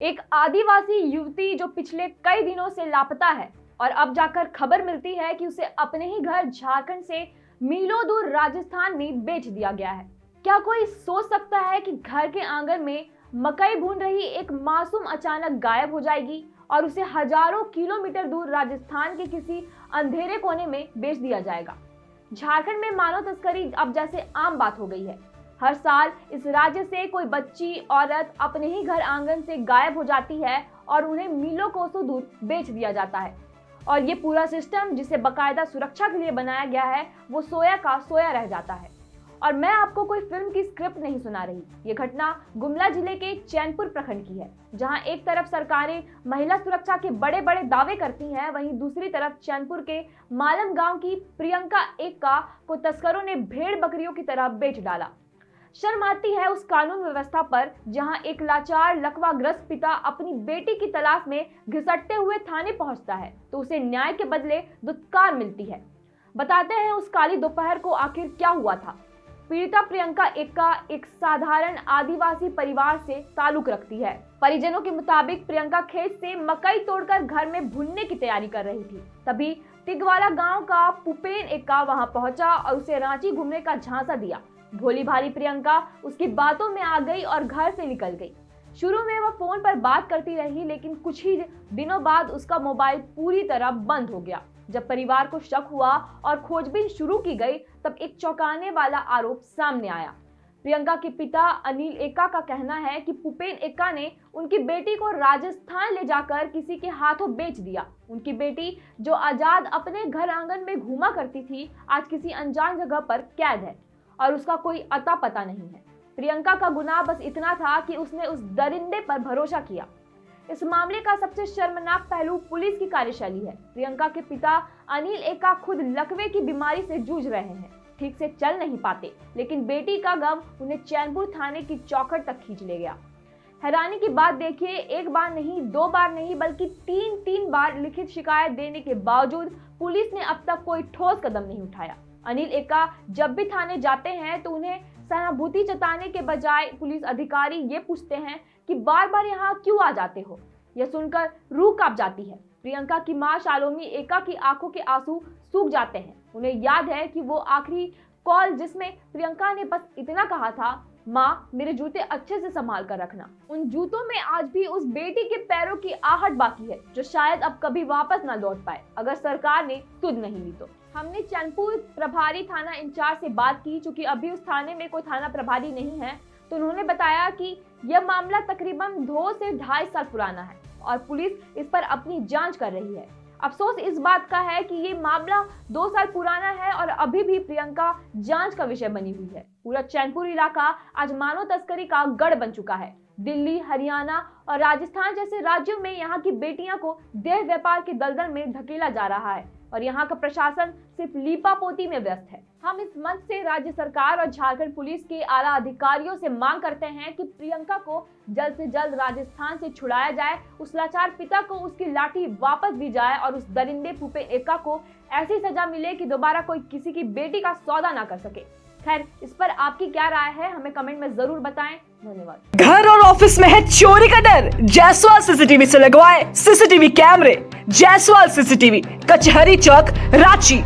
एक आदिवासी युवती जो पिछले कई दिनों से लापता है और अब जाकर खबर मिलती है कि उसे अपने ही घर झारखंड से मीलों दूर राजस्थान में बेच दिया गया है। क्या कोई सोच सकता है कि घर के आंगन में मकई भून रही एक मासूम अचानक गायब हो जाएगी और उसे हजारों किलोमीटर दूर राजस्थान के किसी अंधेरे कोने में बेच दिया जाएगा। झारखंड में मानव तस्करी अब जैसे आम बात हो गई है। हर साल इस राज्य से कोई बच्ची औरत अपने ही घर आंगन से गायब हो जाती है और उन्हें मीलों कोसों दूर बेच दिया जाता है। और ये पूरा सिस्टम जिसे बकायदा सुरक्षा के लिए बनाया गया है वो सोया का सोया रह जाता है। और मैं आपको कोई फिल्म की स्क्रिप्ट नहीं सुना रही। ये घटना गुमला जिले के चैनपुर प्रखंड की है, जहां एक तरफ सरकारें महिला सुरक्षा के बड़े बड़े दावे करती हैं, वहीं दूसरी तरफ चैनपुर के मालम गांव की प्रियंका एक्का को तस्करों ने भेड़ बकरियों की तरह बेच डाला। शर्म आती है उस कानून व्यवस्था पर जहां एक लाचार लकवाग्रस्त पिता अपनी बेटी की तलाश में घिसटते हुए थाने पहुंचता है तो उसे न्याय के बदले दुत्कार मिलती है। बताते हैं उस काली दोपहर को आखिर क्या हुआ था। पीड़िता प्रियंका एक्का एक साधारण आदिवासी परिवार से ताल्लुक रखती है। परिजनों के मुताबिक प्रियंका खेत से मकई तोड़कर घर में भुनने की तैयारी कर रही थी। तभी तिगवाला गांव का पुपेन एक्का वहां पहुंचा और उसे रांची घूमने का झांसा दिया। भोली भाली प्रियंका उसकी बातों में आ गई और घर से निकल गई। शुरू में वह फोन पर बात करती रही, लेकिन कुछ ही दिनों बाद उसका मोबाइल पूरी तरह बंद हो गया। जब परिवार को शक हुआ और खोजबीन शुरू की गई तब एक चौंकाने वाला आरोप सामने आया। प्रियंका के पिता अनिल एक्का का कहना है कि पुपेन एक्का ने उनकी बेटी को राजस्थान ले जाकर किसी के हाथों बेच दिया। उनकी बेटी जो आजाद अपने घर आंगन में घूमा करती थी, आज किसी अनजान जगह पर कैद है और उसका कोई अता पता नहीं है। प्रियंका का गुनाह बस इतना था कि उसने उस दरिंदे पर भरोसा किया। इस मामले का सबसे शर्मनाक पहलू पुलिस की कार्यशैली है। प्रियंका के पिता अनिल एक्का खुद लकवे की बीमारी से जूझ रहे हैं, ठीक से चल नहीं पाते, लेकिन बेटी का गम उन्हें चैनपुर थाने की चौखट तक खींच ले गया। हैरानी की बात देखिए, एक बार नहीं, दो बार नहीं, बल्कि तीन बार लिखित शिकायत देने के बावजूद पुलिस ने अब तक कोई ठोस कदम नहीं उठाया। अनिल एक्का जब भी थाने जाते हैं तो उन्हें सहानुभूति जताने के बजाय पुलिस अधिकारी ये पूछते हैं कि बार बार यहाँ क्यों आ जाते हो। यह सुनकर रूह कांप जाती है। प्रियंका की मां शालोमी एक्का की आंखों के आंसू सूख जाते हैं। उन्हें याद है कि वो आखिरी कॉल जिसमें प्रियंका ने बस इतना कहा था, माँ मेरे जूते अच्छे से संभाल कर रखना। उन जूतों में आज भी उस बेटी के पैरों की आहट बाकी है जो शायद अब कभी वापस ना लौट पाए अगर सरकार ने सुध नहीं ली तो। हमने चैनपुर प्रभारी थाना इंचार्ज से बात की, चूंकि अभी उस थाने में कोई थाना प्रभारी नहीं है, तो उन्होंने बताया कि यह मामला तकरीबन 2 से 2.5 साल पुराना है और पुलिस इस पर अपनी जांच कर रही है। अफसोस इस बात का है कि ये मामला 2 साल पुराना है और अभी भी प्रियंका जांच का विषय बनी हुई है। पूरा चैनपुर इलाका आज मानव तस्करी का गढ़ बन चुका है। दिल्ली, हरियाणा और राजस्थान जैसे राज्यों में यहाँ की बेटियां को देह व्यापार के दलदल में धकेला जा रहा है और यहाँ का प्रशासन सिर्फ लीपापोती में व्यस्त है। हम इस मंच से राज्य सरकार और झारखंड पुलिस के आला अधिकारियों से मांग करते हैं कि प्रियंका को जल्द से जल्द राजस्थान से छुड़ाया जाए, उस लाचार पिता को उसकी लाठी वापस दी जाए और उस दरिंदे पुपे एक्का को ऐसी सजा मिले कि दोबारा कोई किसी की बेटी का सौदा ना कर सके। खैर, इस पर आपकी क्या राय है हमें कमेंट में जरूर बताएं। धन्यवाद। घर और ऑफिस में है चोरी का डर? जायसवाल सीसीटीवी से लगवाए सीसीटीवी कैमरे। जायसवाल सीसीटीवी, कचहरी चौक, रांची।